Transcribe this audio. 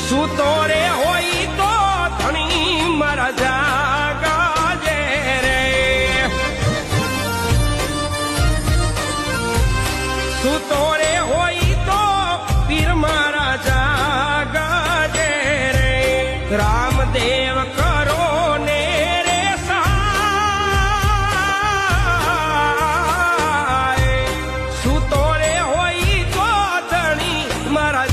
સૂતો રે હોય તો ધણી મારા જાગજે રે સૂતો રે હોય તો પીર મારા જાગજે રે રામદેવ કરો ને રે સહાય સૂતો રે હોય તો ધણી મારા